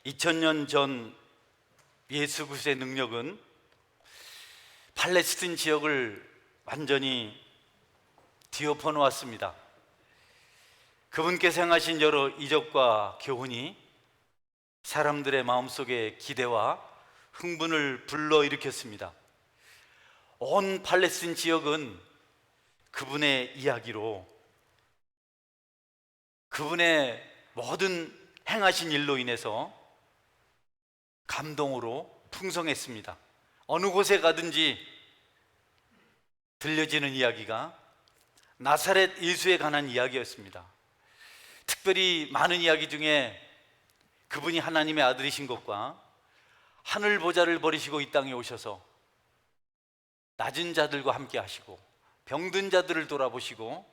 2000년 전 예수 그리스도의 능력은 팔레스틴 지역을 완전히 뒤엎어 놓았습니다. 그분께서 행하신 여러 이적과 교훈이 사람들의 마음속에 기대와 흥분을 불러일으켰습니다. 온 팔레스틴 지역은 그분의 이야기로, 그분의 모든 행하신 일로 인해서 감동으로 풍성했습니다. 어느 곳에 가든지 들려지는 이야기가 나사렛 예수에 관한 이야기였습니다. 특별히 많은 이야기 중에 그분이 하나님의 아들이신 것과 하늘 보좌를 버리시고 이 땅에 오셔서 낮은 자들과 함께 하시고 병든 자들을 돌아보시고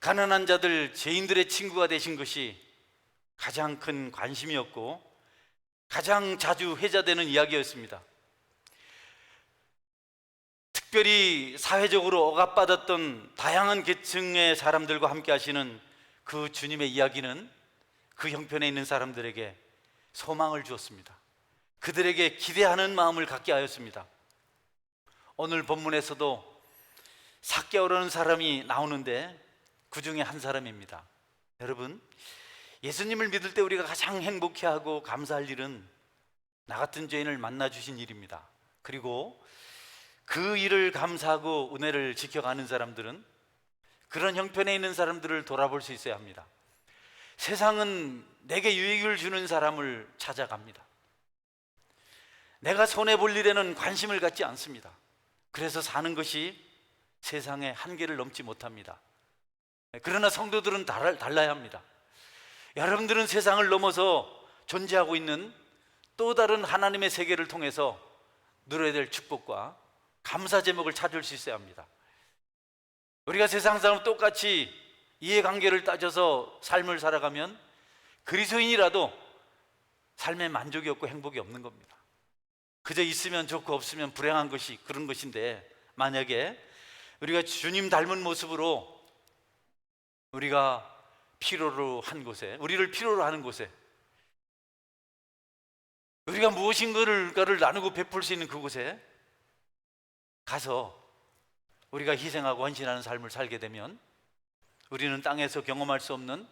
가난한 자들, 죄인들의 친구가 되신 것이 가장 큰 관심이었고 가장 자주 회자되는 이야기였습니다. 특별히 사회적으로 억압받았던 다양한 계층의 사람들과 함께 하시는 그 주님의 이야기는 그 형편에 있는 사람들에게 소망을 주었습니다. 그들에게 기대하는 마음을 갖게 하였습니다. 오늘 본문에서도 삭개오라는 사람이 나오는데 그 중에 한 사람입니다. 여러분, 예수님을 믿을 때 우리가 가장 행복해하고 감사할 일은 나 같은 죄인을 만나주신 일입니다. 그리고 그 일을 감사하고 은혜를 지켜가는 사람들은 그런 형편에 있는 사람들을 돌아볼 수 있어야 합니다. 세상은 내게 유익을 주는 사람을 찾아갑니다. 내가 손해볼 일에는 관심을 갖지 않습니다. 그래서 사는 것이 세상의 한계를 넘지 못합니다. 그러나 성도들은 달라야 합니다. 여러분들은 세상을 넘어서 존재하고 있는 또 다른 하나님의 세계를 통해서 누려야 될 축복과 감사 제목을 찾을 수 있어야 합니다. 우리가 세상 사람 똑같이 이해관계를 따져서 삶을 살아가면 그리스도인이라도 삶에 만족이 없고 행복이 없는 겁니다. 그저 있으면 좋고 없으면 불행한 것이 그런 것인데, 만약에 우리가 주님 닮은 모습으로 우리가 필요로 한 곳에, 우리를 필요로 하는 곳에, 우리가 무엇인가를 나누고 베풀 수 있는 그곳에 가서 우리가 희생하고 헌신하는 삶을 살게 되면 우리는 땅에서 경험할 수 없는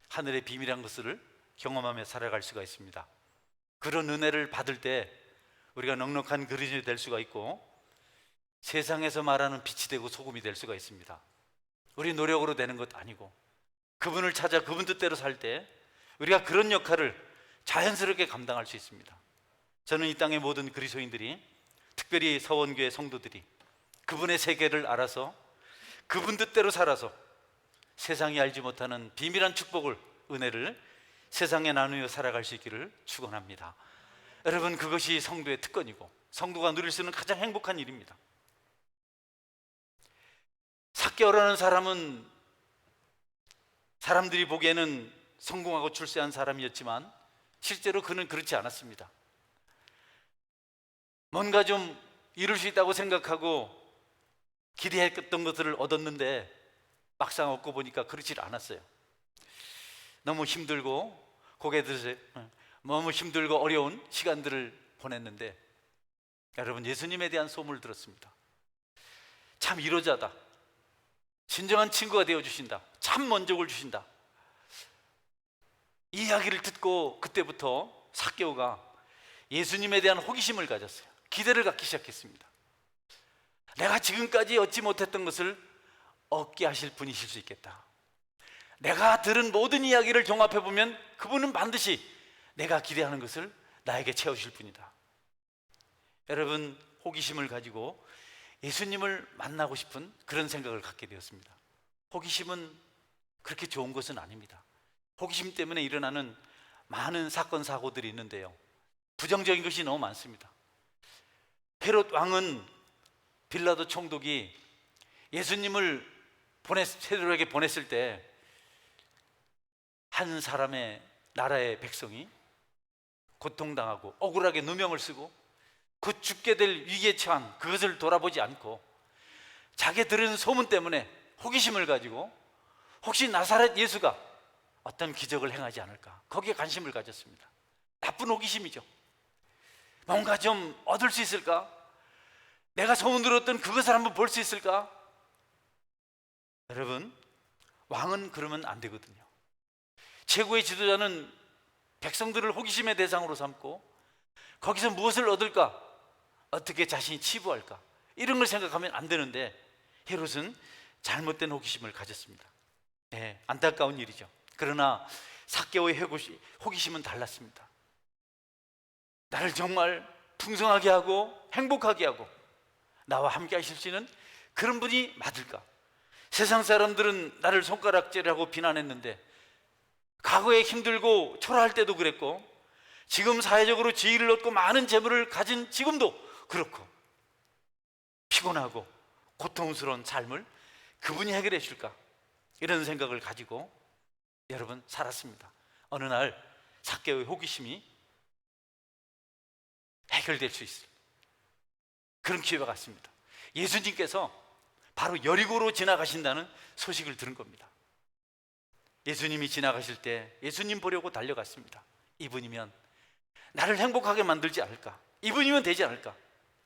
하늘의 비밀한 것을 경험하며 살아갈 수가 있습니다. 그런 은혜를 받을 때 우리가 넉넉한 그릇이 될 수가 있고 세상에서 말하는 빛이 되고 소금이 될 수가 있습니다. 우리 노력으로 되는 것 아니고 그분을 찾아 그분 뜻대로 살 때 우리가 그런 역할을 자연스럽게 감당할 수 있습니다. 저는 이 땅의 모든 그리스도인들이, 특별히 서원교회 성도들이 그분의 세계를 알아서 그분 뜻대로 살아서 세상이 알지 못하는 비밀한 축복을, 은혜를 세상에 나누어 살아갈 수 있기를 축원합니다. 여러분, 그것이 성도의 특권이고 성도가 누릴 수 있는 가장 행복한 일입니다. 삭개오라는 사람은 사람들이 보기에는 성공하고 출세한 사람이었지만 실제로 그는 그렇지 않았습니다. 뭔가 좀 이룰 수 있다고 생각하고 기대했던 것들을 얻었는데 막상 얻고 보니까 그렇지 않았어요. 너무 힘들고 너무 힘들고 어려운 시간들을 보냈는데, 여러분, 예수님에 대한 소문을 들었습니다. 참 이로자다, 진정한 친구가 되어주신다, 참 만족을 주신다. 이 이야기를 듣고 그때부터 삭개오가 예수님에 대한 호기심을 가졌어요. 기대를 갖기 시작했습니다. 내가 지금까지 얻지 못했던 것을 얻게 하실 분이실 수 있겠다. 내가 들은 모든 이야기를 종합해보면 그분은 반드시 내가 기대하는 것을 나에게 채워주실 분이다. 여러분, 호기심을 가지고 예수님을 만나고 싶은 그런 생각을 갖게 되었습니다. 호기심은 그렇게 좋은 것은 아닙니다. 호기심 때문에 일어나는 많은 사건 사고들이 있는데요, 부정적인 것이 너무 많습니다. 헤롯 왕은, 빌라도 총독이 예수님을 헤롯에게 보냈을 때 한 사람의 나라의 백성이 고통당하고 억울하게 누명을 쓰고 곧 죽게 될 위기에 처한 그것을 돌아보지 않고 자기 들은 소문 때문에 호기심을 가지고 혹시 나사렛 예수가 어떤 기적을 행하지 않을까, 거기에 관심을 가졌습니다. 나쁜 호기심이죠. 뭔가 좀 얻을 수 있을까? 내가 소문 들었던 그것을 한번 볼 수 있을까? 여러분, 왕은 그러면 안 되거든요. 최고의 지도자는 백성들을 호기심의 대상으로 삼고 거기서 무엇을 얻을까? 어떻게 자신이 치부할까? 이런 걸 생각하면 안 되는데 헤롯은 잘못된 호기심을 가졌습니다. 네, 안타까운 일이죠. 그러나 삭개오의 호기심은 달랐습니다. 나를 정말 풍성하게 하고 행복하게 하고 나와 함께 하실 수 있는 그런 분이 맞을까? 세상 사람들은 나를 손가락질하고 비난했는데 과거에 힘들고 초라할 때도 그랬고 지금 사회적으로 지위를 얻고 많은 재물을 가진 지금도 그렇고 피곤하고 고통스러운 삶을 그분이 해결해 줄까? 이런 생각을 가지고 여러분 살았습니다. 어느 날 삭개오의 호기심이 해결될 수 있을 그런 기회가 왔습니다. 예수님께서 바로 여리고로 지나가신다는 소식을 들은 겁니다. 예수님이 지나가실 때 예수님 보려고 달려갔습니다. 이분이면 나를 행복하게 만들지 않을까? 이분이면 되지 않을까?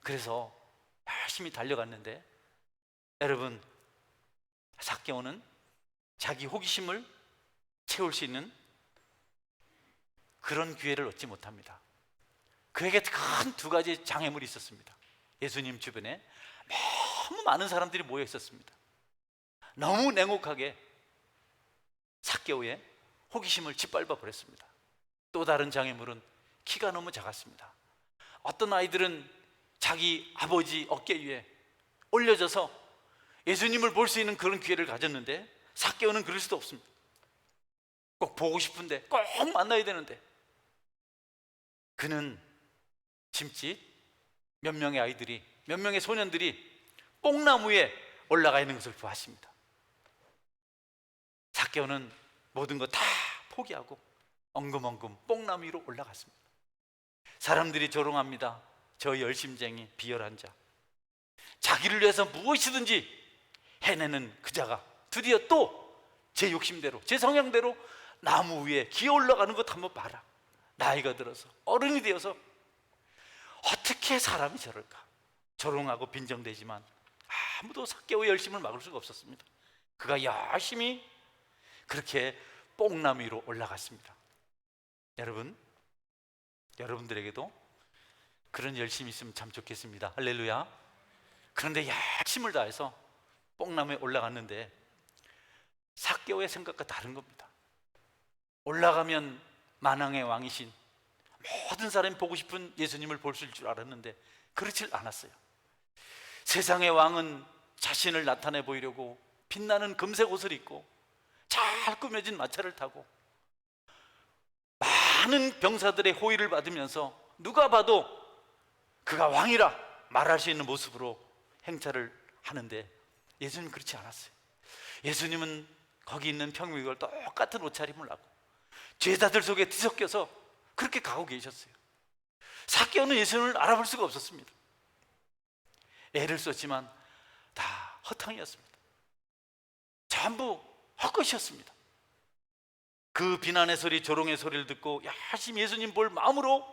그래서 열심히 달려갔는데 여러분, 삭개오는 자기 호기심을 채울 수 있는 그런 기회를 얻지 못합니다. 그에게 큰 두 가지 장애물이 있었습니다. 예수님 주변에 너무 많은 사람들이 모여 있었습니다. 너무 냉혹하게 삭개오의 호기심을 짓밟아 버렸습니다. 또 다른 장애물은 키가 너무 작았습니다. 어떤 아이들은 자기 아버지 어깨 위에 올려져서 예수님을 볼 수 있는 그런 기회를 가졌는데 삭개오는 그럴 수도 없습니다. 꼭 보고 싶은데 꼭 만나야 되는데 그는 짐짓 몇 명의 아이들이 몇 명의 소년들이 뽕나무에 올라가 있는 것을 보았습니다. 삭개오는 모든 것 다 포기하고 엉금엉금 뽕나무 위로 올라갔습니다. 사람들이 조롱합니다. 저 열심쟁이 비열한 자, 자기를 위해서 무엇이든지 해내는 그 자가 드디어 또 제 욕심대로 제 성향대로 나무 위에 기어 올라가는 것 한번 봐라. 나이가 들어서 어른이 되어서 어떻게 사람이 저럴까? 조롱하고 빈정대지만 아무도 삭개오의 열심을 막을 수가 없었습니다. 그가 열심히 그렇게 뽕나무 위로 올라갔습니다. 여러분들에게도 그런 열심이 있으면 참 좋겠습니다. 할렐루야. 그런데 열심을 다해서 뽕나무에 올라갔는데 삭개오의 생각과 다른 겁니다. 올라가면 만왕의 왕이신 모든 사람이 보고 싶은 예수님을 볼 수 있을 줄 알았는데 그렇지 않았어요. 세상의 왕은 자신을 나타내 보이려고 빛나는 금색 옷을 입고 잘 꾸며진 마차를 타고 많은 병사들의 호의를 받으면서 누가 봐도 그가 왕이라 말할 수 있는 모습으로 행차를 하는데 예수님은 그렇지 않았어요. 예수님은 거기 있는 평민과 똑같은 옷차림을 하고 제자들 속에 뒤섞여서 그렇게 가고 계셨어요. 삭개오는 예수님을 알아볼 수가 없었습니다. 애를 썼지만 다 허탕이었습니다. 전부 헛것이었습니다. 그 비난의 소리, 조롱의 소리를 듣고 열심히 예수님 볼 마음으로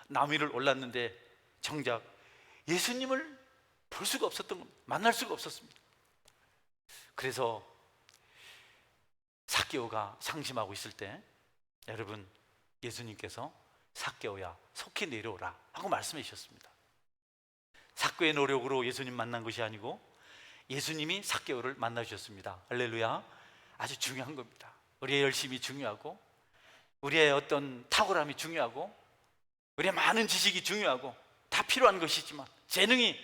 나무 위를 올랐는데 정작 예수님을 볼 수가 없었던 겁니다. 만날 수가 없었습니다. 그래서 삭개오가 상심하고 있을 때 여러분, 예수님께서 삭개오야 속히 내려오라 하고 말씀해 주셨습니다. 삭개오의 노력으로 예수님 만난 것이 아니고 예수님이 삭개오를 만나 주셨습니다. 할렐루야. 아주 중요한 겁니다. 우리의 열심이 중요하고 우리의 어떤 탁월함이 중요하고 우리의 많은 지식이 중요하고 다 필요한 것이지만 재능이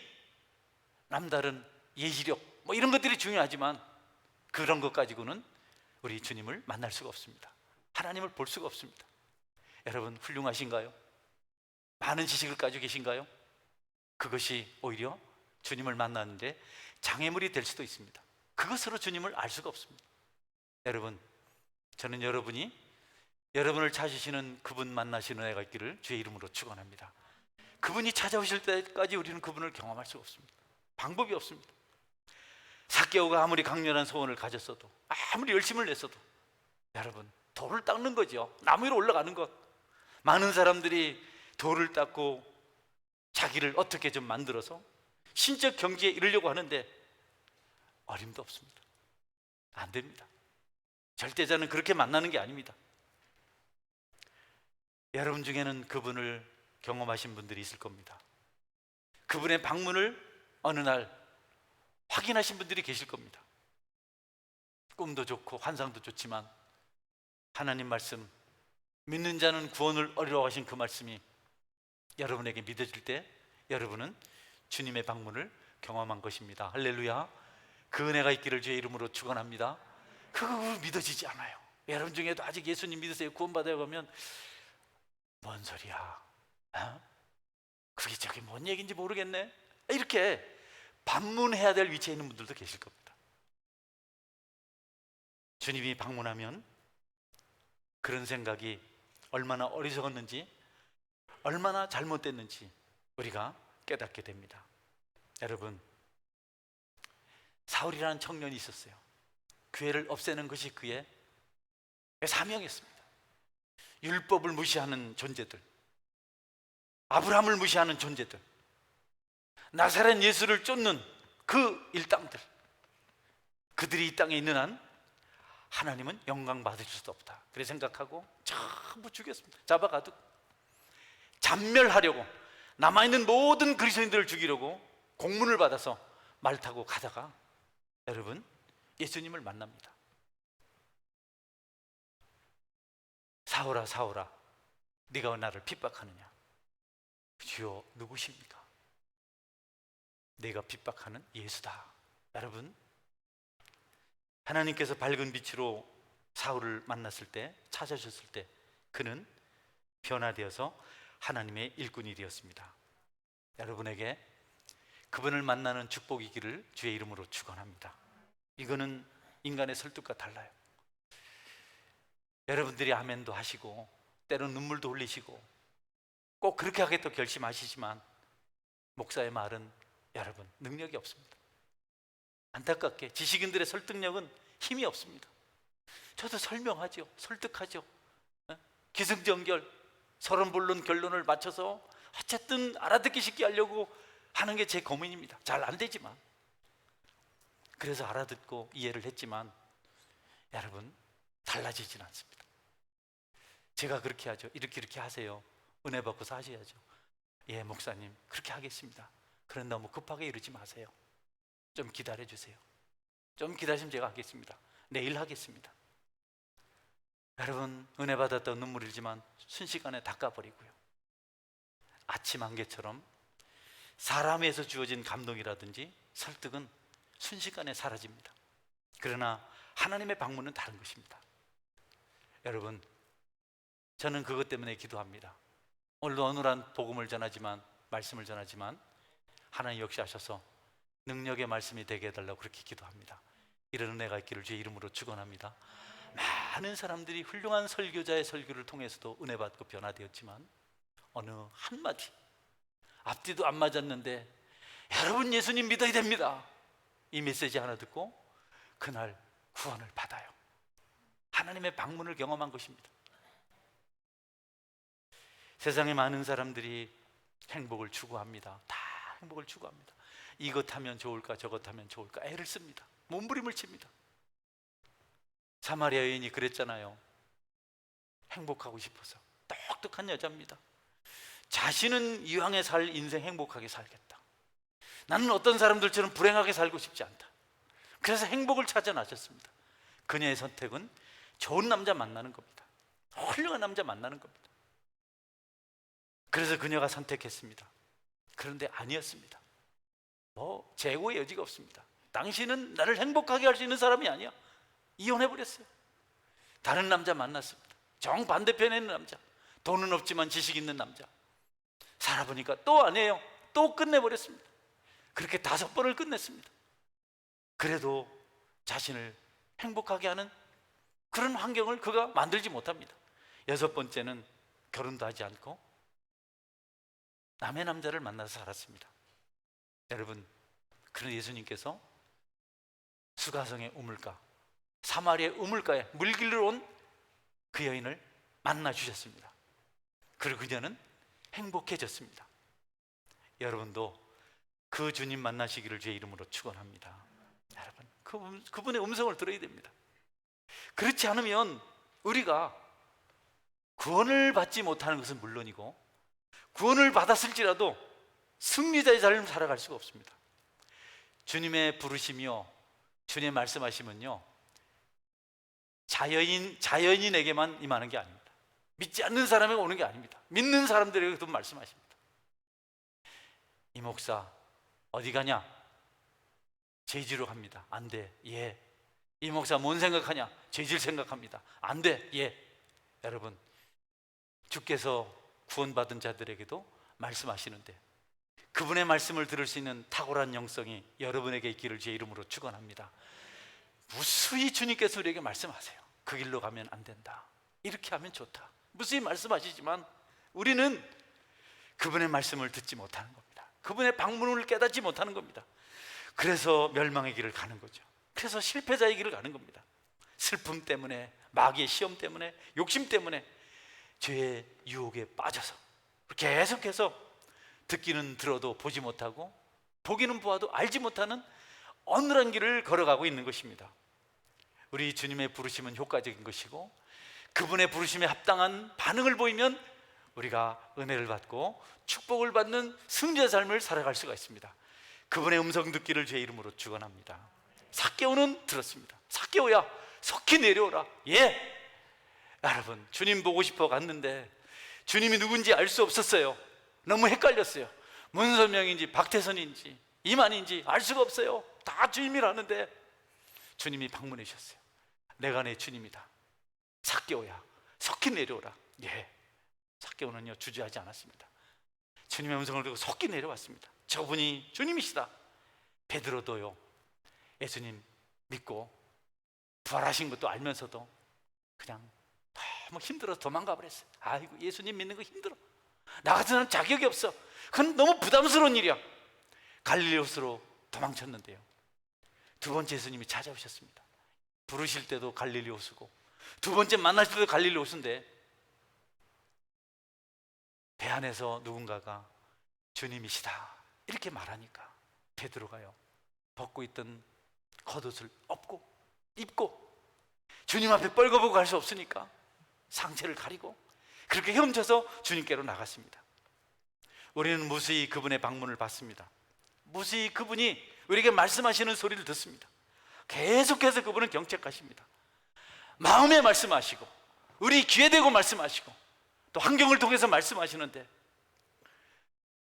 남다른 예지력 이런 것들이 중요하지만 그런 것 가지고는 우리 주님을 만날 수가 없습니다. 하나님을 볼 수가 없습니다. 여러분 훌륭하신가요? 많은 지식을 가지고 계신가요? 그것이 오히려 주님을 만나는데 장애물이 될 수도 있습니다. 그것으로 주님을 알 수가 없습니다. 여러분, 저는 여러분을 찾으시는 그분 만나시는 은혜가 있기를 주의 이름으로 축원합니다. 그분이 찾아오실 때까지 우리는 그분을 경험할 수가 없습니다. 방법이 없습니다. 삭개오가 아무리 강렬한 소원을 가졌어도 아무리 열심을 냈어도 여러분 돌을 닦는 거죠. 나무 위로 올라가는 것 많은 사람들이 돌을 닦고 자기를 어떻게 좀 만들어서 신적 경지에 이르려고 하는데 어림도 없습니다. 안 됩니다. 절대 저는 그렇게 만나는 게 아닙니다. 여러분 중에는 그분을 경험하신 분들이 있을 겁니다. 그분의 방문을 어느 날 확인하신 분들이 계실 겁니다. 꿈도 좋고 환상도 좋지만 하나님 말씀, 믿는 자는 구원을 얻으라고 하신 그 말씀이 여러분에게 믿어질 때 여러분은 주님의 방문을 경험한 것입니다. 할렐루야. 그 은혜가 있기를 주의 이름으로 축원합니다. 그거 믿어지지 않아요. 여러분 중에도 아직 예수님 믿으세요, 구원받아요 그러면 뭔 소리야, 그게 저게 뭔 얘기인지 모르겠네, 이렇게 반문해야 될 위치에 있는 분들도 계실 겁니다. 주님이 방문하면 그런 생각이 얼마나 어리석었는지, 얼마나 잘못됐는지 우리가 깨닫게 됩니다. 여러분, 사울이라는 청년이 있었어요. 교회를 없애는 것이 그의 사명이었습니다. 율법을 무시하는 존재들, 아브라함을 무시하는 존재들, 나사렛 예수를 쫓는 그 일당들, 그들이 이 땅에 있는 한 하나님은 영광 받으실 수 없다, 그래 생각하고 전부 죽였습니다. 잡아가도 잔멸하려고, 남아있는 모든 그리스도인들을 죽이려고 공문을 받아서 말 타고 가다가 여러분 예수님을 만납니다. 사울아 사울아 네가 왜 나를 핍박하느냐. 주여 누구십니까? 내가 핍박하는 예수다. 여러분, 하나님께서 밝은 빛으로 사울을 만났을 때, 찾아주셨을 때 그는 변화되어서 하나님의 일꾼이 되었습니다. 여러분에게 그분을 만나는 축복이기를 주의 이름으로 축원합니다. 이거는 인간의 설득과 달라요. 여러분들이 아멘도 하시고 때로는 눈물도 흘리시고 꼭 그렇게 하겠다고 결심하시지만 목사의 말은 여러분 능력이 없습니다. 안타깝게 지식인들의 설득력은 힘이 없습니다. 저도 설명하죠, 설득하죠, 기승전결 서론본론 결론을 맞춰서 어쨌든 알아듣기 쉽게 하려고 하는 게 제 고민입니다. 잘 안 되지만, 그래서 알아듣고 이해를 했지만 여러분 달라지진 않습니다. 제가 그렇게 하죠. 이렇게 하세요. 은혜 받고서 하셔야죠. 예 목사님 그렇게 하겠습니다. 그런데 너무 급하게 이러지 마세요. 좀 기다려 주세요. 좀 기다리시면 제가 하겠습니다. 내일 하겠습니다. 여러분 은혜 받았다고 눈물 흘리지만 순식간에 닦아버리고요. 아침 안개처럼 사람에서 주어진 감동이라든지 설득은 순식간에 사라집니다. 그러나 하나님의 방문은 다른 것입니다. 여러분 저는 그것 때문에 기도합니다. 오늘도 어눌한 복음을 전하지만, 말씀을 전하지만 하나님 역시 하셔서 능력의 말씀이 되게 해달라고 그렇게 기도합니다. 이런 은혜가 있기를 주의 이름으로 축원합니다. 많은 사람들이 훌륭한 설교자의 설교를 통해서도 은혜 받고 변화되었지만 어느 한마디 앞뒤도 안 맞았는데 여러분 예수님 믿어야 됩니다, 이 메시지 하나 듣고 그날 구원을 받아요. 하나님의 방문을 경험한 것입니다. 세상에 많은 사람들이 행복을 추구합니다. 다 행복을 추구합니다. 이것 하면 좋을까 저것 하면 좋을까 애를 씁니다. 몸부림을 칩니다. 사마리아 여인이 그랬잖아요. 행복하고 싶어서. 똑똑한 여자입니다. 자신은 이왕에 살 인생 행복하게 살겠다. 나는 어떤 사람들처럼 불행하게 살고 싶지 않다. 그래서 행복을 찾아 나섰습니다. 그녀의 선택은 좋은 남자 만나는 겁니다. 훌륭한 남자 만나는 겁니다. 그래서 그녀가 선택했습니다. 그런데 아니었습니다. 재고의 여지가 없습니다. 당신은 나를 행복하게 할 수 있는 사람이 아니야. 이혼해버렸어요. 다른 남자 만났습니다. 정반대편에 있는 남자, 돈은 없지만 지식 있는 남자. 살아보니까 또 아니에요. 또 끝내버렸습니다. 그렇게 5번을 끝냈습니다. 그래도 자신을 행복하게 하는 그런 환경을 그가 만들지 못합니다. 6번째는 결혼도 하지 않고 남의 남자를 만나서 살았습니다. 여러분, 그런 예수님께서 수가성의 우물가, 사마리아의 우물가에 물길로 온 그 여인을 만나 주셨습니다. 그리고 그녀는 행복해졌습니다. 여러분도 그 주님 만나시기를 주의 이름으로 축원합니다. 여러분, 그분의 음성을 들어야 됩니다. 그렇지 않으면 우리가 구원을 받지 못하는 것은 물론이고 구원을 받았을지라도 승리자의 삶을 살아갈 수가 없습니다. 주님의 부르심이요, 주님의 말씀하시면요, 자연인에게만 임하는 게 아닙니다. 믿지 않는 사람에게 오는 게 아닙니다. 믿는 사람들에게도 말씀하십니다. 이 목사 어디 가냐? 제주로 갑니다. 안 돼. 예. 이 목사 뭔 생각하냐? 제주를 생각합니다. 안 돼. 예. 여러분, 주께서 구원받은 자들에게도 말씀하시는데 그분의 말씀을 들을 수 있는 탁월한 영성이 여러분에게 있기를 주의 이름으로 축원합니다. 무수히 주님께서 우리에게 말씀하세요. 그 길로 가면 안 된다. 이렇게 하면 좋다. 무수히 말씀하시지만 우리는 그분의 말씀을 듣지 못하는 겁니다. 그분의 방문을 깨닫지 못하는 겁니다. 그래서 멸망의 길을 가는 거죠. 그래서 실패자의 길을 가는 겁니다. 슬픔 때문에, 마귀의 시험 때문에, 욕심 때문에 죄의 유혹에 빠져서 계속해서 듣기는 들어도 보지 못하고 보기는 보아도 알지 못하는 어눌한 길을 걸어가고 있는 것입니다. 우리 주님의 부르심은 효과적인 것이고 그분의 부르심에 합당한 반응을 보이면 우리가 은혜를 받고 축복을 받는 승리의 삶을 살아갈 수가 있습니다. 그분의 음성 듣기를 제 이름으로 축원합니다. 삭개오는 들었습니다. 삭개오야, 속히 내려오라. 예. 여러분, 주님 보고 싶어 갔는데 주님이 누군지 알 수 없었어요. 너무 헷갈렸어요. 문선명인지 박태선인지 이만인지 알 수가 없어요. 다 주님이라는데 주님이 방문해 주셨어요. 내가 내 주님이다. 삭개오야, 속히 내려오라. 예. 삭개오는요, 주저하지 않았습니다. 주님의 음성을 듣고 속히 내려왔습니다. 저분이 주님이시다. 베드로도요, 예수님 믿고 부활하신 것도 알면서도 그냥 너무 힘들어서 도망가 버렸어요. 아이고, 예수님 믿는 거 힘들어. 나 같은 사람 자격이 없어. 그건 너무 부담스러운 일이야. 갈릴리호스로 도망쳤는데요, 두 번째 예수님이 찾아오셨습니다. 부르실 때도 갈릴리호스고 두 번째 만나실 때도 갈릴리호스인데 배 안에서 누군가가 주님이시다 이렇게 말하니까 베드로가요, 벗고 있던 겉옷을 입고 주님 앞에 뻘거보고 갈 수 없으니까 상체를 가리고 그렇게 헤엄쳐서 주님께로 나갔습니다. 우리는 무수히 그분의 방문을 받습니다. 무수히 그분이 우리에게 말씀하시는 소리를 듣습니다. 계속해서 그분은 경책하십니다. 마음에 말씀하시고 우리 귀에 대고 말씀하시고 또 환경을 통해서 말씀하시는데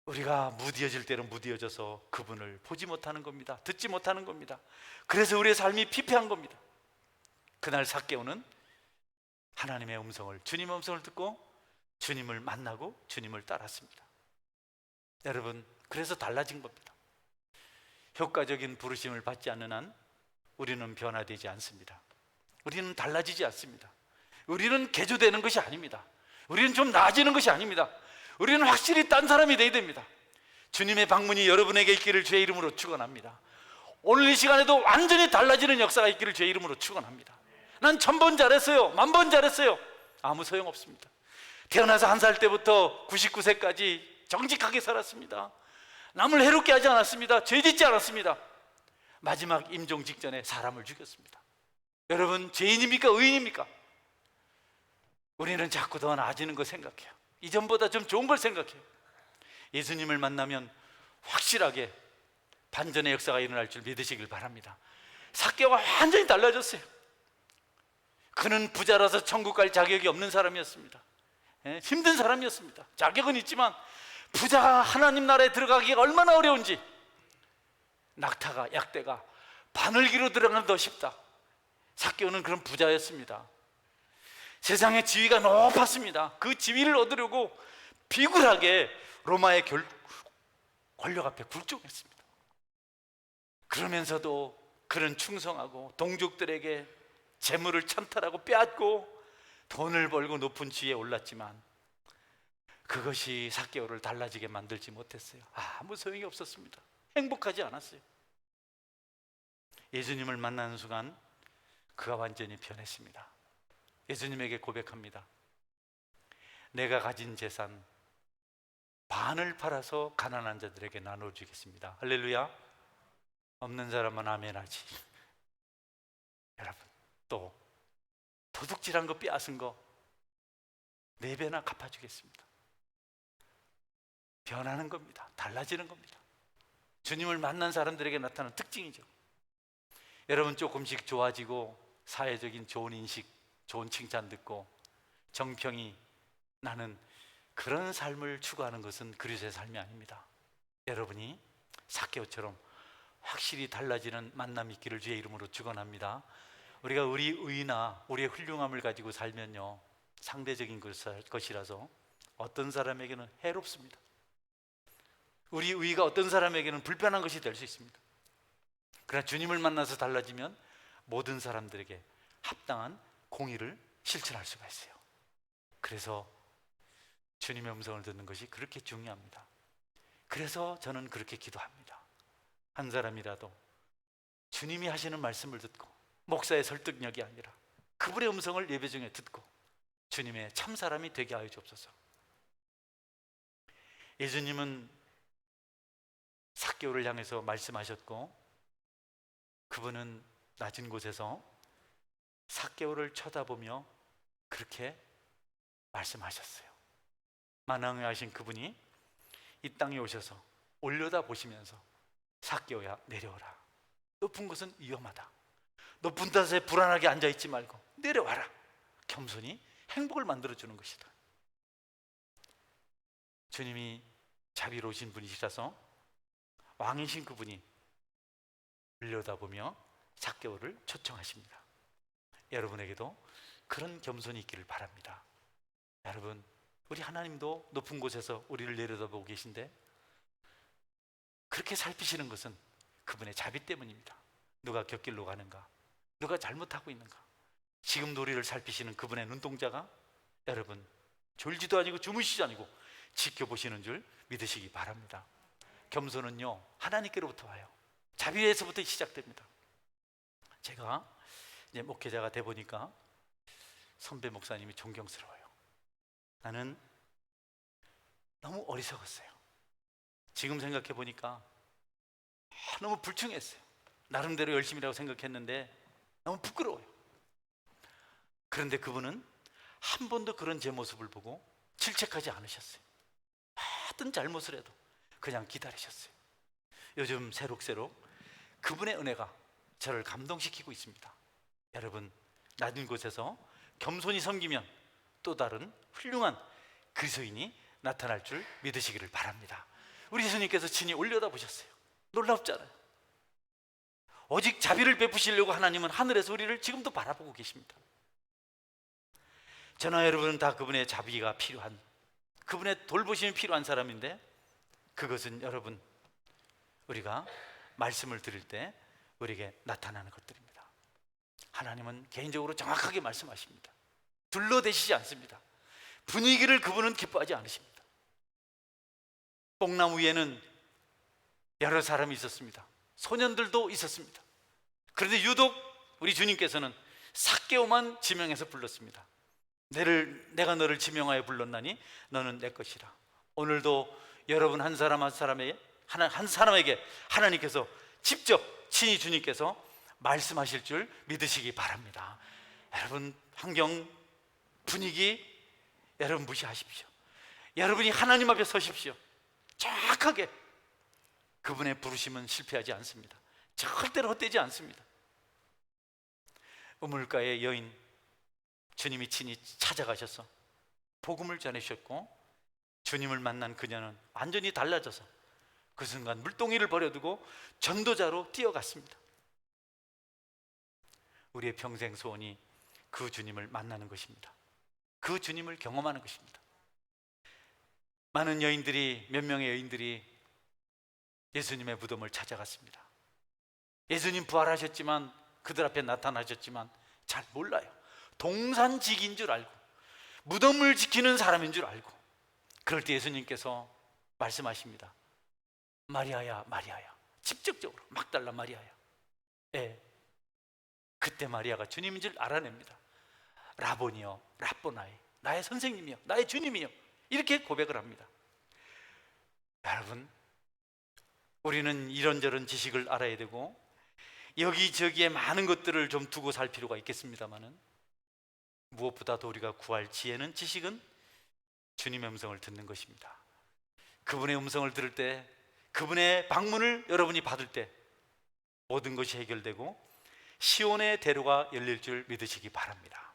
우리가 무디어질 때는 무디어져서 그분을 보지 못하는 겁니다. 듣지 못하는 겁니다. 그래서 우리의 삶이 피폐한 겁니다. 그날 삭개오는 하나님의 음성을, 주님의 음성을 듣고 주님을 만나고 주님을 따랐습니다. 여러분, 그래서 달라진 겁니다. 효과적인 부르심을 받지 않는 한 우리는 변화되지 않습니다. 우리는 달라지지 않습니다. 우리는 개조되는 것이 아닙니다. 우리는 좀 나아지는 것이 아닙니다. 우리는 확실히 딴 사람이 되어야 됩니다. 주님의 방문이 여러분에게 있기를 주의 이름으로 축원합니다. 오늘 이 시간에도 완전히 달라지는 역사가 있기를 주의 이름으로 축원합니다. 난 1000번 잘했어요, 10,000번 잘했어요. 아무 소용없습니다. 태어나서 1살 때부터 99세까지 정직하게 살았습니다. 남을 해롭게 하지 않았습니다. 죄짓지 않았습니다. 마지막 임종 직전에 사람을 죽였습니다. 여러분, 죄인입니까? 의인입니까? 우리는 자꾸 더 나아지는 거 생각해요. 이전보다 좀 좋은 걸 생각해요. 예수님을 만나면 확실하게 반전의 역사가 일어날 줄 믿으시길 바랍니다. 삭개오가 완전히 달라졌어요. 그는 부자라서 천국 갈 자격이 없는 사람이었습니다. 힘든 사람이었습니다. 자격은 있지만 부자가 하나님 나라에 들어가기가 얼마나 어려운지, 낙타가, 약대가 바늘기로 들어가는 더 쉽다. 삭개오는 그런 부자였습니다. 세상의 지위가 높았습니다. 그 지위를 얻으려고 비굴하게 로마의 권력 앞에 굴종했습니다. 그러면서도 그는 충성하고 동족들에게 재물을 찬탈하고 빼앗고 돈을 벌고 높은 지위에 올랐지만 그것이 삭개오를 달라지게 만들지 못했어요. 아무 소용이 없었습니다. 행복하지 않았어요. 예수님을 만나는 순간 그가 완전히 변했습니다. 예수님에게 고백합니다. 내가 가진 재산 반을 팔아서 가난한 자들에게 나눠주겠습니다. 할렐루야. 없는 사람은 아멘하지. 여러분, 또 도둑질한 거 빼앗은 거 4배나 갚아주겠습니다. 변하는 겁니다. 달라지는 겁니다. 주님을 만난 사람들에게 나타나는 특징이죠. 여러분, 조금씩 좋아지고 사회적인 좋은 인식, 좋은 칭찬 듣고 정평이 나는 그런 삶을 추구하는 것은 그리스도의 삶이 아닙니다. 여러분이 삭개오처럼 확실히 달라지는 만남이 있기를 주의 이름으로 축원합니다. 우리가 우리 의나 우리의 훌륭함을 가지고 살면요, 상대적인 것이라서 어떤 사람에게는 해롭습니다. 우리 의가 어떤 사람에게는 불편한 것이 될 수 있습니다. 그러나 주님을 만나서 달라지면 모든 사람들에게 합당한 공의를 실천할 수가 있어요. 그래서 주님의 음성을 듣는 것이 그렇게 중요합니다. 그래서 저는 그렇게 기도합니다. 한 사람이라도 주님이 하시는 말씀을 듣고 목사의 설득력이 아니라 그분의 음성을 예배 중에 듣고 주님의 참 사람이 되게 하여 주옵소서. 예수님은 삭개오를 향해서 말씀하셨고, 그분은 낮은 곳에서 삭개오를 쳐다보며 그렇게 말씀하셨어요. 만왕에 하신 그분이 이 땅에 오셔서 올려다 보시면서 삭개오야, 내려오라. 높은 곳은 위험하다. 높은 곳에 불안하게 앉아있지 말고 내려와라. 겸손히 행복을 만들어주는 것이다. 주님이 자비로우신 분이시라서 왕이신 그분이 올려다보며 삭개오를 초청하십니다. 여러분에게도 그런 겸손이 있기를 바랍니다. 여러분, 우리 하나님도 높은 곳에서 우리를 내려다보고 계신데 그렇게 살피시는 것은 그분의 자비 때문입니다. 누가 곁길로 가는가, 누가 잘못하고 있는가, 지금도 우리를 살피시는 그분의 눈동자가 여러분 졸지도 아니고 주무시지 아니고 지켜보시는 줄 믿으시기 바랍니다. 겸손은요, 하나님께로부터 와요. 자비에서부터 시작됩니다. 제가 이제 목회자가 돼 보니까 선배 목사님이 존경스러워요. 나는 너무 어리석었어요. 지금 생각해 보니까 너무 불충했어요. 나름대로 열심히라고 생각했는데 너무 부끄러워요. 그런데 그분은 한 번도 그런 제 모습을 보고 질책하지 않으셨어요. 어떤 잘못을 해도 그냥 기다리셨어요. 요즘 새록새록 그분의 은혜가 저를 감동시키고 있습니다. 여러분, 낮은 곳에서 겸손히 섬기면 또 다른 훌륭한 그리스도인이 나타날 줄 믿으시기를 바랍니다. 우리 예수님께서 친히 올려다 보셨어요. 놀랍잖아요. 오직 자비를 베푸시려고 하나님은 하늘에서 우리를 지금도 바라보고 계십니다. 저나 여러분은 다 그분의 자비가 필요한, 그분의 돌보심이 필요한 사람인데, 그것은 여러분 우리가 말씀을 들을 때 우리에게 나타나는 것들입니다. 하나님은 개인적으로 정확하게 말씀하십니다. 둘러대시지 않습니다. 분위기를 그분은 기뻐하지 않으십니다. 뽕나무 위에는 여러 사람이 있었습니다. 소년들도 있었습니다. 그런데 유독 우리 주님께서는 삭개오만 지명해서 불렀습니다. 내가 너를 지명하여 불렀나니 너는 내 것이라. 오늘도 여러분 한 사람 한 사람에게 하나님께서 직접 친히 주님께서 말씀하실 줄 믿으시기 바랍니다. 여러분, 환경, 분위기 여러분 무시하십시오. 여러분이 하나님 앞에 서십시오. 정확하게 그분의 부르심은 실패하지 않습니다. 절대로 헛되지 않습니다. 우물가의 여인, 주님이 친히 찾아가셔서 복음을 전해주셨고, 주님을 만난 그녀는 완전히 달라져서 그 순간 물동이를 버려두고 전도자로 뛰어갔습니다. 우리의 평생 소원이 그 주님을 만나는 것입니다. 그 주님을 경험하는 것입니다. 많은 여인들이, 몇 명의 여인들이 예수님의 무덤을 찾아갔습니다. 예수님 부활하셨지만, 그들 앞에 나타나셨지만 잘 몰라요. 동산직인 줄 알고 무덤을 지키는 사람인 줄 알고, 그럴 때 예수님께서 말씀하십니다. 마리아야, 마리아야. 직접적으로 막달라 마리아야. 예. 그때 마리아가 주님인 줄 알아냅니다. 라보니요, 라보나이. 나의 선생님이요, 나의 주님이요, 이렇게 고백을 합니다. 여러분, 우리는 이런저런 지식을 알아야 되고 여기저기에 많은 것들을 좀 두고 살 필요가 있겠습니다만은, 무엇보다도 우리가 구할 지혜는, 지식은 주님의 음성을 듣는 것입니다. 그분의 음성을 들을 때, 그분의 방문을 여러분이 받을 때 모든 것이 해결되고 시온의 대로가 열릴 줄 믿으시기 바랍니다.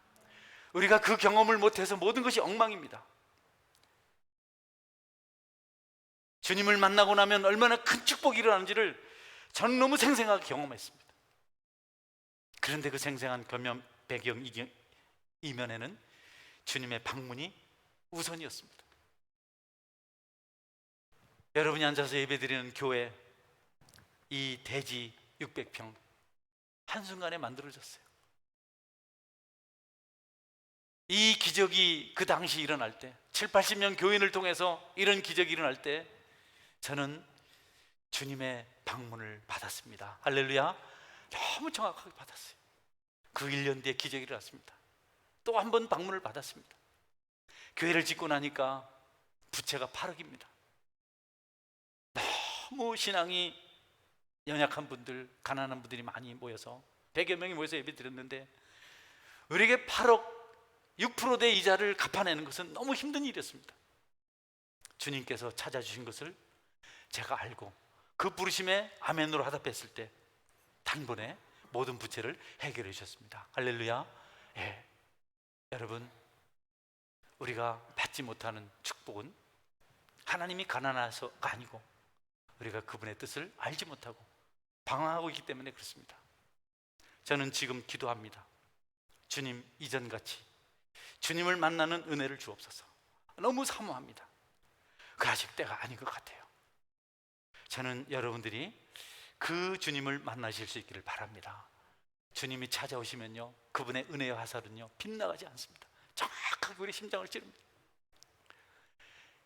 우리가 그 경험을 못해서 모든 것이 엉망입니다. 주님을 만나고 나면 얼마나 큰 축복이 일어나는지를 저는 너무 생생하게 경험했습니다. 그런데 그 생생한 배경 이면에는 주님의 방문이 우선이었습니다. 여러분이 앉아서 예배드리는 교회, 이 대지 600평 한순간에 만들어졌어요. 이 기적이 그 당시 일어날 때, 7, 80년 교인을 통해서 이런 기적이 일어날 때 저는 주님의 방문을 받았습니다. 할렐루야. 너무 정확하게 받았어요. 그 1년 뒤에 기적이 일어났습니다. 또 한 번 방문을 받았습니다. 교회를 짓고 나니까 부채가 8억입니다. 너무 신앙이 연약한 분들, 가난한 분들이 많이 모여서 100여 명이 모여서 예배 드렸는데, 우리에게 8억 6%대 이자를 갚아내는 것은 너무 힘든 일이었습니다. 주님께서 찾아주신 것을 제가 알고 그 부르심에 아멘으로 화답했을 때 단번에 모든 부채를 해결해 주셨습니다. 할렐루야. 예. 여러분, 우리가 받지 못하는 축복은 하나님이 가난해서가 아니고 우리가 그분의 뜻을 알지 못하고 방황하고 있기 때문에 그렇습니다. 저는 지금 기도합니다. 주님, 이전같이 주님을 만나는 은혜를 주옵소서. 너무 사모합니다. 그 아직 때가 아닌 것 같아요. 저는 여러분들이 그 주님을 만나실 수 있기를 바랍니다. 주님이 찾아오시면요, 그분의 은혜의 화살은요 빗나가지 않습니다. 정확하게 우리 심장을 찌릅니다.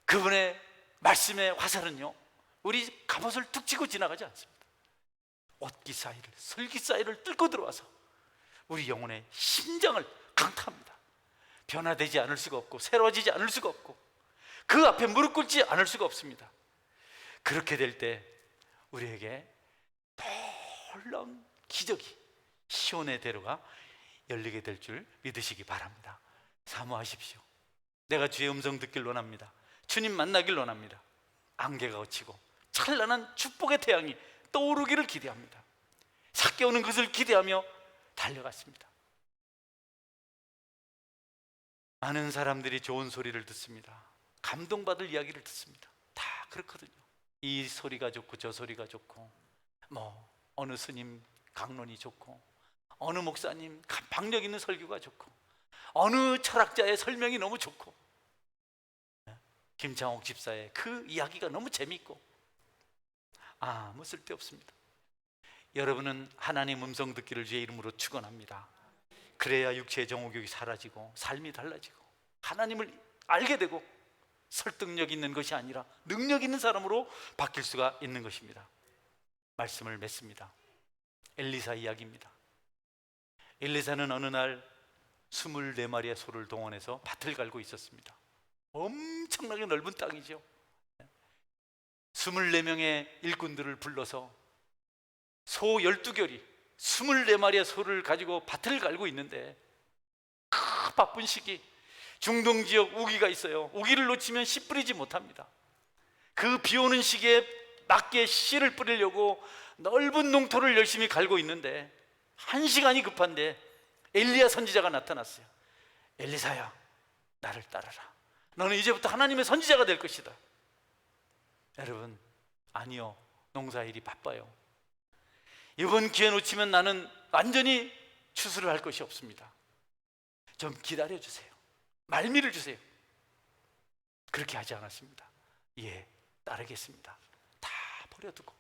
그분의 말씀의 화살은요 우리 갑옷을 툭 치고 지나가지 않습니다. 옷깃 사이를, 설깃 사이를 뚫고 들어와서 우리 영혼의 심장을 강타합니다. 변화되지 않을 수가 없고 새로워지지 않을 수가 없고 그 앞에 무릎 꿇지 않을 수가 없습니다. 그렇게 될 때 우리에게 놀라운 기적이, 시온의 대로가 열리게 될 줄 믿으시기 바랍니다. 사모하십시오. 내가 주의 음성 듣길 원합니다. 주님 만나길 원합니다. 안개가 걷히고 찬란한 축복의 태양이 떠오르기를 기대합니다. 삭게 오는 것을 기대하며 달려갔습니다. 많은 사람들이 좋은 소리를 듣습니다. 감동받을 이야기를 듣습니다. 다 그렇거든요. 이 소리가 좋고 저 소리가 좋고, 어느 스님 강론이 좋고, 어느 목사님 박력 있는 설교가 좋고, 어느 철학자의 설명이 너무 좋고, 김창옥 집사의 그 이야기가 너무 재미있고, 아무 쓸데없습니다. 여러분은 하나님 음성 듣기를 주의 이름으로 축원합니다. 그래야 육체의 정욕이 사라지고 삶이 달라지고 하나님을 알게 되고 설득력 있는 것이 아니라 능력 있는 사람으로 바뀔 수가 있는 것입니다. 말씀을 맺습니다. 엘리사 이야기입니다. 엘리사는 어느 날 24마리의 소를 동원해서 밭을 갈고 있었습니다. 엄청나게 넓은 땅이죠. 24명의 일꾼들을 불러서 소 12결이 24마리의 소를 가지고 밭을 갈고 있는데, 바쁜 시기, 중동 지역 우기가 있어요. 우기를 놓치면 씨 뿌리지 못합니다. 그 비 오는 시기에 맞게 씨를 뿌리려고 넓은 농토를 열심히 갈고 있는데 1시간이 급한데 엘리야 선지자가 나타났어요. 엘리사야, 나를 따르라. 너는 이제부터 하나님의 선지자가 될 것이다. 여러분, 아니요, 농사일이 바빠요. 이번 기회 놓치면 나는 완전히 추수를 할 것이 없습니다. 좀 기다려주세요. 말미를 주세요. 그렇게 하지 않았습니다. 예, 따르겠습니다. 다 버려두고,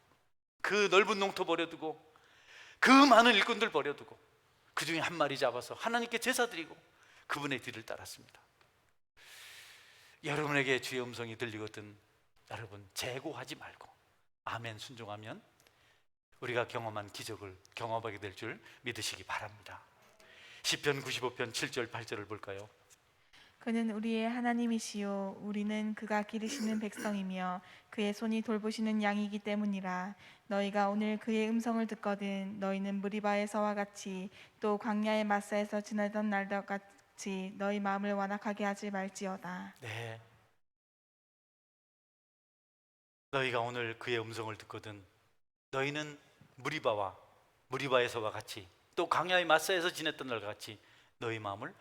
그 넓은 농토 버려두고, 그 많은 일꾼들 버려두고, 그 중에 한 마리 잡아서 하나님께 제사드리고 그분의 뒤를 따랐습니다. 여러분에게 주의 음성이 들리거든 여러분 재고하지 말고 아멘 순종하면 우리가 경험한 기적을 경험하게 될 줄 믿으시기 바랍니다. 시편 95편 7절 8절을 볼까요? 그는 우리의 하나님이시요 우리는 그가 기르시는 백성이며 그의 손이 돌보시는 양이기 때문이라. 너희가 오늘 그의 음성을 듣거든 너희는 무리바에서와 같이 또 광야의 마사에서 지내던 날과 같이 너희 마음을 완악하게 하지 말지어다. 네, 너희가 오늘 그의 음성을 듣거든 너희는 무리바에서와 같이 또 광야의 마사에서 지냈던 날과 같이 너희 마음을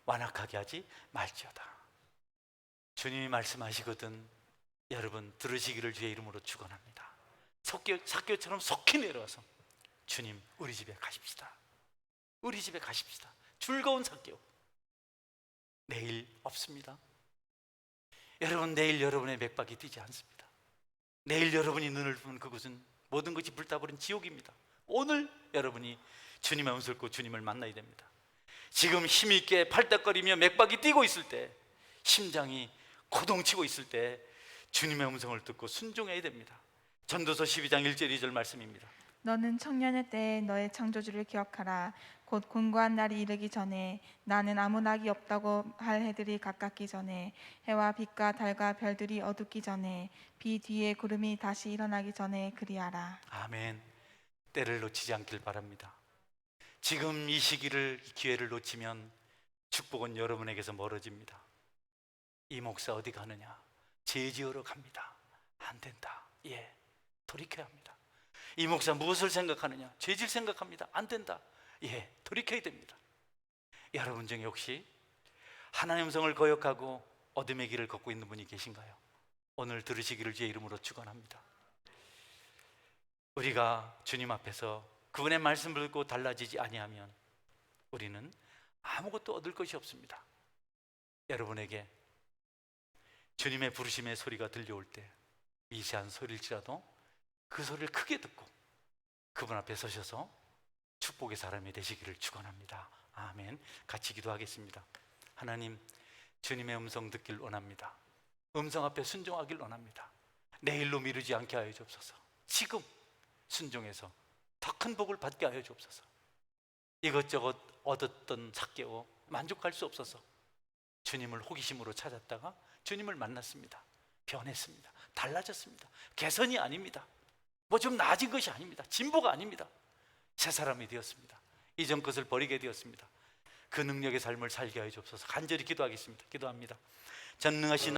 완악하게 하지 말지어다. 주님이 말씀하시거든 여러분 들으시기를 주의 이름으로 축원합니다. 삭개오처럼 속히 내려와서 주님 우리 집에 가십시다. 우리 집에 가십시다. 즐거운 삭개오. 내일 없습니다. 여러분 내일 여러분의 맥박이 뛰지 않습니다. 내일 여러분이 눈을 뜨면 그곳은 모든 것이 불타버린 지옥입니다. 오늘 여러분이 주님의 음성을 듣고 주님을 만나야 됩니다. 지금 힘있게 팔딱거리며 맥박이 뛰고 있을 때, 심장이 고동치고 있을 때 주님의 음성을 듣고 순종해야 됩니다. 전도서 12장 1절 2절 말씀입니다. 너는 청년의 때에 너의 창조주를 기억하라. 곧 곤고한 날이 이르기 전에 나는 아무 낙이 없다고 할 해들이 가깝기 전에 해와 빛과 달과 별들이 어둡기 전에 비 뒤에 구름이 다시 일어나기 전에 그리하라. 아멘. 때를 놓치지 않길 바랍니다. 지금 이 시기를, 이 기회를 놓치면 축복은 여러분에게서 멀어집니다. 이 목사 어디 가느냐? 죄지으러 갑니다. 안 된다. 예, 돌이켜야 합니다. 이 목사 무엇을 생각하느냐? 죄질 생각합니다. 안 된다. 예, 돌이켜야 됩니다. 여러분 중에 혹시 하나님의 음성을 거역하고 어둠의 길을 걷고 있는 분이 계신가요? 오늘 들으시기를 주의 이름으로 축원합니다. 우리가 주님 앞에서 그분의 말씀을 듣고 달라지지 아니하면 우리는 아무것도 얻을 것이 없습니다. 여러분에게 주님의 부르심의 소리가 들려올 때 미세한 소리일지라도 그 소리를 크게 듣고 그분 앞에 서셔서 축복의 사람이 되시기를 축원합니다. 아멘. 같이 기도하겠습니다. 하나님, 주님의 음성 듣길 원합니다. 음성 앞에 순종하길 원합니다. 내일로 미루지 않게 하여 주옵소서. 지금 순종해서 더 큰 복을 받게 하여 주옵소서. 이것저것 얻었던 삭개오 만족할 수 없어서 주님을 호기심으로 찾았다가 주님을 만났습니다. 변했습니다. 달라졌습니다. 개선이 아닙니다. 뭐 좀 나아진 것이 아닙니다. 진보가 아닙니다. 새 사람이 되었습니다. 이전 것을 버리게 되었습니다. 그 능력의 삶을 살게 하여 주옵소서. 간절히 기도하겠습니다. 기도합니다. 전능하신